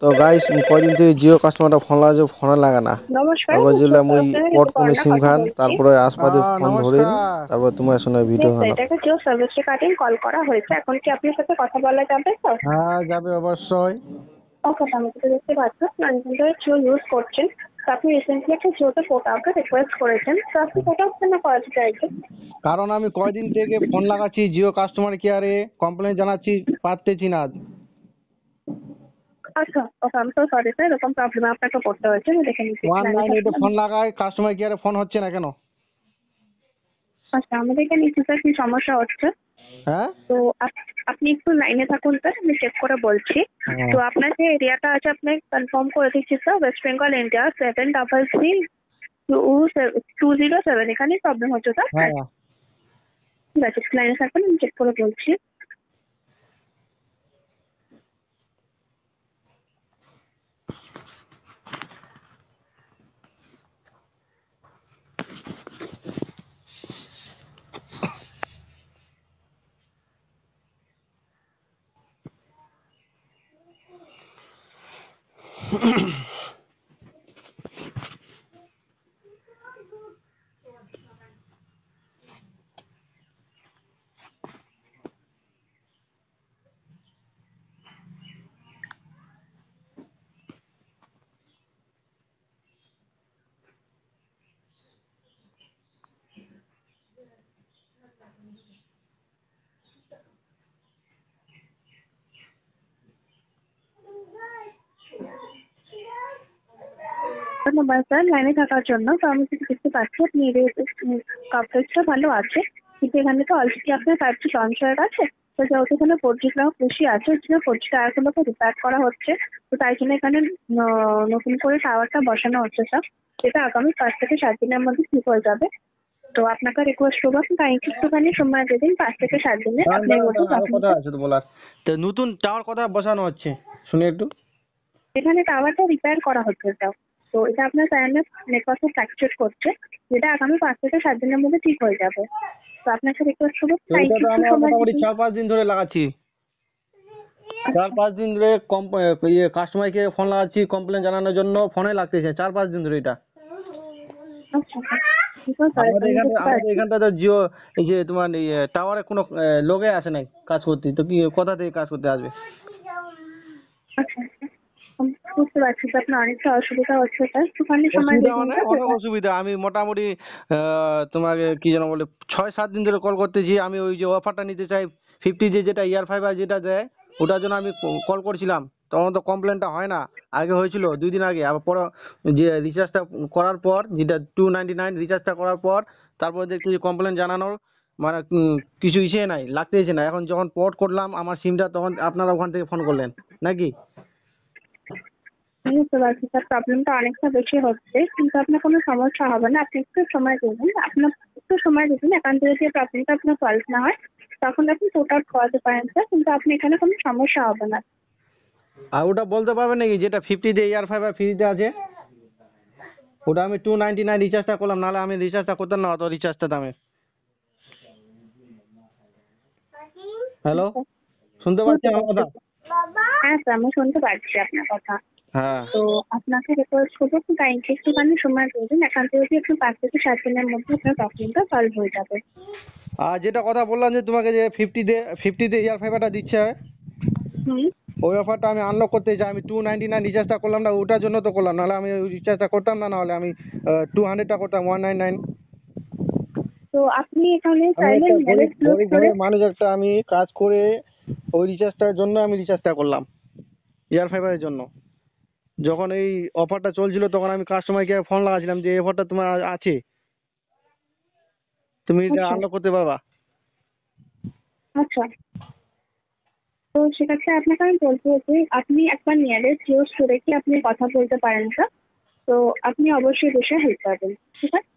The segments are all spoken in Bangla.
তো গাইস কয়দিন থেকে জিও কাস্টমারটা ফোন লাগা না। নমস্কার, তারপর আমি যেগুলা জিও মুই সার্ভিস থেকে পট কোন ঋতুপর্ণা সিম কথা খান বলছি। তারপরে আসপাতে ফোন ধরিন নমস্কার। তারপর তোমার সঙ্গে ভিডিও Yes, হলো। এটাকে জিও সার্ভিস রিগার্ডিং কল করা হয়েছে। এখন কি আপনার সাথে কথা বলা যাবে তো? হ্যাঁ, যাবে অবশ্যই। ওকে, আমি তো দেখতে পাচ্ছি আপনি জিও ইউজ করছেন। তো আপনি রিসেন্টলি একটা জিওতে পোর্ট আউটের রিকোয়েস্ট করেছেন। তো আপনি পোর্ট আউট কেন করাতে চাইছেন? কারণ আমি কয়দিন থেকে ফোন লাগাচ্ছি জিও কাস্টমার কেয়ারে, কমপ্লেন জানাচ্ছি, পারতেছি না। আচ্ছা, ওকে, আমি তো সরি স্যার, এরকম প্রবলেম আপনাকে পড়তে হয়েছে। আমি দেখে নিচ্ছি, লাইনে 198 থাকুন। ফোন লাগাই, কাস্টমার কেয়ারে ফোন হচ্ছে না কেন? আচ্ছা, আমি দেখে নিচ্ছি স্যার কি সমস্যা হচ্ছে। হ্যাঁ, তো আপনি একটু লাইনে থাকুন স্যার, আমি চেক করে বলছি। হ্যাঁ, তো আপনার যে এরিয়াটা আছে আপনি কনফার্ম করে দিচ্ছি স্যার, ওয়েস্ট বেঙ্গল ইন্ডিয়া 733-207, এখানেই প্রবলেম হচ্ছে স্যার। হ্যাঁ। ঠিক আছে, একটু লাইনে থাকুন, আমি চেক করে বলছি। ধন্যবাদ স্যার লাইনে থাকার জন্য। তো আমি যেটা দেখতে পাচ্ছি আপনি কাভারেজটা ভালো আছে, কিন্তু এখানে তো অলরেডি আপনার 5G লঞ্চ হয়ে গেছে। তো যেহেতু এখানে 4G গ্রাহক বেশি আছে, ওই জন্য 4G টাওয়ারগুলোকে রিপেয়ার করা হচ্ছে। তো তাই জন্য এখানে নতুন করে টাওয়ারটা বসানো হচ্ছে স্যার। যেটা আগামী 5 থেকে 7 দিনের মধ্যে ঠিক হয়ে যাবে। তো আপনাকে রিকোয়েস্ট করবো, আপনি কাইন্ডলি একটুখানি সময় দিয়ে দিন, 5 থেকে 7 দিনে দাঁড়ান, আপনি দাঁড়ান, মধ্যে দাঁড়ান, আরো কথা আছে তো বলার। তো নতুন টাওয়ার কথা বসানো হচ্ছে, শুনে একটু। এখানে টাওয়ারটা রিপেয়ার করা হচ্ছে স্যার। তো এটা আপনার নেটওয়ার্কে ফ্ল্যাকচুয়েট করছে, যেটা আগামী 5 থেকে 7 দিনের মধ্যে ঠিক হয়ে যাবে। তো আপনাকে রিকোয়েস্ট করবো তো এটা তো একটু আমরা সময় মোটামুটি দিন। 4-5 দিন ধরে লাগাচ্ছি। আচ্ছা, 4-5 দিন ধরে কাস্টমারকে ফোন লাগাচ্ছি কমপ্লেন জানানোর জন্য, ফোনে লাগতেছে 4-5 দিন ধরে এটা। আচ্ছা, সরি, আমাদের আমি এখানে বুঝতে আমাদের পারছি। এখানটা তো জিও, এই যে তোমার টাওয়ারে কোনো লোকে আসে নাই কাজ করতে, তো কি কোথা থেকে কাজ করতে আসবে? আচ্ছা, আচ্ছা, আমি বুঝতে পারছি যে আপনার অনেকটা অসুবিধা হচ্ছে স্যার, একটুখানি সময় অসুবিধা দিয়ে দিন মানে স্যার। অনেক অসুবিধা। আমি মোটামুটি তোমাকে কি যেন বলে 6-7 দিন ধরে কল করতেছি। আমি ওই যে অফারটা নিতে চাই 50 যেটা ইয়ার ফাইবার যেটা দেয়, ওটার জন্য আমি কল করছিলাম। তখন তো কমপ্লেনটা হয় না। আগে হয়েছিল 2 দিন আগে, আবার পরে যে রিচার্জটা করার পর, যেটা 299 রিচার্জটা করার পর, তারপর দেখছি কমপ্লেন জানানোর মানে কিছু ইসে নাই, লাগতেছে না। এখন যখন পোর্ট করলাম আমার সিমটা, তখন আপনারা ওখান থেকে ফোন করলেন নাকি? আমি বুঝতে পারছি স্যার, প্রবলেমটা অনেকটা বেশি হচ্ছে, কিন্তু আপনার কোনো সমস্যা হবে না। আপনি একটু সময় দিন, আপনার একটু সময় দিন। এখান থেকে যদি প্রবলেমটা আপনার সলভ না হয়, তখন আপনি পোর্ট আউট করাতে পারেন স্যার, কিন্তু আপনি এখানে কোনো সমস্যা হবে না। আর ওটা বলতে পারবেন নাকি যেটা 50 ইয়ার ফাইবার ফ্রিতে আছে? ওটা আমি 299 রিচার্জটা করলাম, নাহলে আমি রিচার্জটা করতাম না অত রিচার্জটা দামে। হ্যালো, শুনতে বুঝতে পাচ্ছেন আমার পারছি কথা? স্যার। হ্যাঁ স্যার, আমি শুনতে পাচ্ছি আপনার কথা। হ্যাঁ। তো আপনাকে রিকোয়েস্ট করবো, একটু কাইন্ডলি একটুখানি সময় দিয়ে দিন। এখান থেকে যদি আপনি 5 থেকে 7 দিনের মধ্যে আপনার প্রবলেমটা সলভ হয়ে যাবে। আর যেটা কথা বললাম যে তোমাকে, যে 50 ইয়ার ফাইবারটা দিচ্ছে, হুম। ওই অফারটা আমি আনলক করতে চাই। আমি 299 রিচার্জটা করলাম না, ওটার জন্য তো করলাম, নাহলে আমি ওই রিচার্জটা করতাম না, নাহলে আমি 200টা করতাম 199। তো আপনি এখানে আমি চাইলে একটা গরিব নিয়ারেস্ট ক্লোজ গরিব করে। ঘরের মানুষ, একটা আমি কাজ করে ওই রিচার্জটার জন্য আমি রিচার্জটা করলাম, ইয়ার ফাইবারের জন্য। যখন এই অফারটা চলছিল তখন আমি কাস্টমার কেয়ারে ফোন লাগাছিলাম যে এই অফারটা তোমার আছে, তুমি এটা আচ্ছা, আনলক করতে পারবা। আচ্ছা। তো সেক্ষেত্রে আপনাকে আমি বলবো যে আপনি একবার নিয়ারেস্ট জিও স্টোরে কি আপনি কথা বলতে পারেন স্যার। তো আপনি অবশ্যই বিষয়ে হেল্প পাবেন, ঠিক আছে?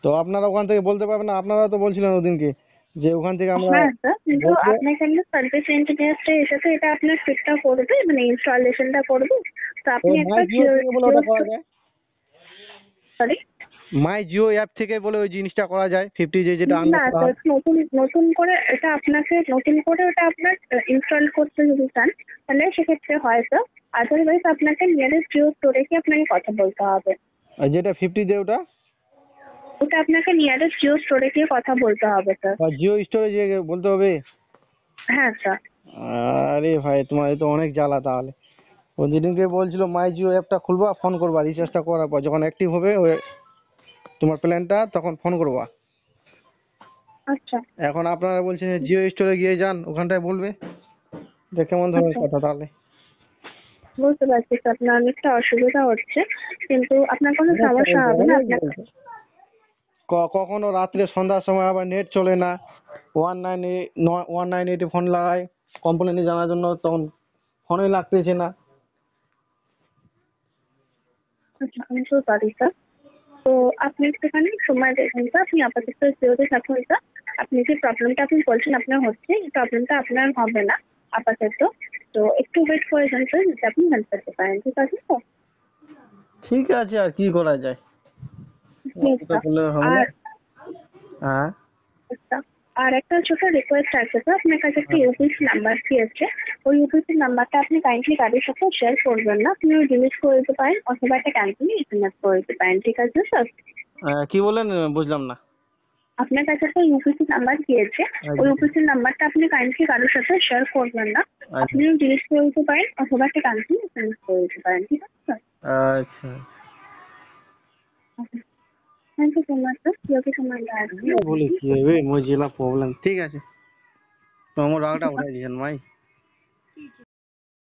তো আপনারা ওখান থেকে বলতে পারবেন না? আপনারা তো বলছিলেন ওদিনকে যে ওখান থেকে আমরা হ্যাঁ স্যার, কিন্তু বলবো। আপনার এখানে সার্ভিস ইঞ্জিনিয়ারটা এসে তো এটা আপনার ফিটটা করবে, মানে ইনস্টলেশনটা করবে। তো তো আপনি মাই একবার জিও থেকে বলে জিও, ওটা করা যায়। সরি। মাই জিও অ্যাপ থেকে বলে ওই জিনিসটা করা যায় 50 যে যেটা না আনলক করা স্যার, হয়। নতুন করে এটা আপনাকে নতুন করে ওটা আপনার ইনস্টল করতে যদি চান তাহলে সেক্ষেত্রে হয় স্যার। আদারওয়াইজ আপনাকে নিয়ারেস্ট জিও স্টোরে গিয়ে আপনাকে কথা বলতে হবে। আর যেটা 50 যে ওটা ওটা আপনাকে নিয়ারেস্ট জিও স্টোরে গিয়ে কথা বলতে হবে স্যার। বা জিও স্টোরে যে বলতে হবে। হ্যাঁ স্যার। আরে ভাই তোমার তো অনেক জ্বালা তাহলে। ওই যেদিনকে বলছিল মাই জিও অ্যাপটা খুলবা, ফোন করবা, রিচার্জটা করার পর যখন অ্যাক্টিভ হবে ওই তোমার প্ল্যানটা, তখন ফোন করবা। আচ্ছা এখন আপনারা বলছেন যে জিও স্টোরে গিয়ে যান, ওখানটায় বলবে। এটা কেমন ধরনের আচ্ছা, কথা তাহলে? বুঝতে পারছি স্যার, আপনার অনেকটা অসুবিধা হচ্ছে, কিন্তু আপনার কোনো সমস্যা হবে না। আপনার কখনো রাত্রে সন্ধ্যার সময় আবার নেট চলে না, 198 ফোন লাগাই কমপ্লেন জানার জন্য, তখন ফোনই লাগতেছে না। আচ্ছা, আমি তো পারি স্যার। তো আপনি একটুখানি সময় দেখুন স্যার, আপনি আপাতত জিওতে থাকুন স্যার। আপনি যে প্রবলেমটা আপনি বলছেন আপনার হচ্ছে, এই প্রবলেমটা আপনার হবে না আপাতত। তো একটু ওয়েট করে যান স্যার, যাতে আপনি হেল্প করতে পারেন, ঠিক আছে তো? ঠিক আছে, আর কি করা যায়? প্লিজ অতটা স্যার। করলে হবে না। আর হ্যাঁ আচ্ছা, আর একটা ছোট রিকোয়েস্ট আছে স্যার, আপনার কাছে একটা ইউপিসি নাম্বার দিয়েছে। ওই ইউপিসি নাম্বারটা আপনি কাইন্ডলি কারোর সাথে শেয়ার করবেন না। আপনি ওই ডিলিট করে দিতে পারেন অথবা একটা ক্যান্সেল এসএমএস করে দিতে পারেন, ঠিক আছে স্যার? কি বলেন, বুঝলাম না। আপনার কাছে একটা ইউপিসি নাম্বার দিয়েছে, ওই ইউপিসি নাম্বারটা আপনি কাইন্ডলি কারোর সাথে শেয়ার করবেন না। আপনি ডিলিট করে দিতে পারেন অথবা একটা ক্যান্সেল এসএমএস করে দিতে পারেন, ঠিক আছে স্যার? আচ্ছা, thank you so much sir, UPC number বলে কি হবে, মজিলা প্রবলেম। ঠিক আছে, তো আমার রাগটা উঠাই দিয়েছেন ভাই।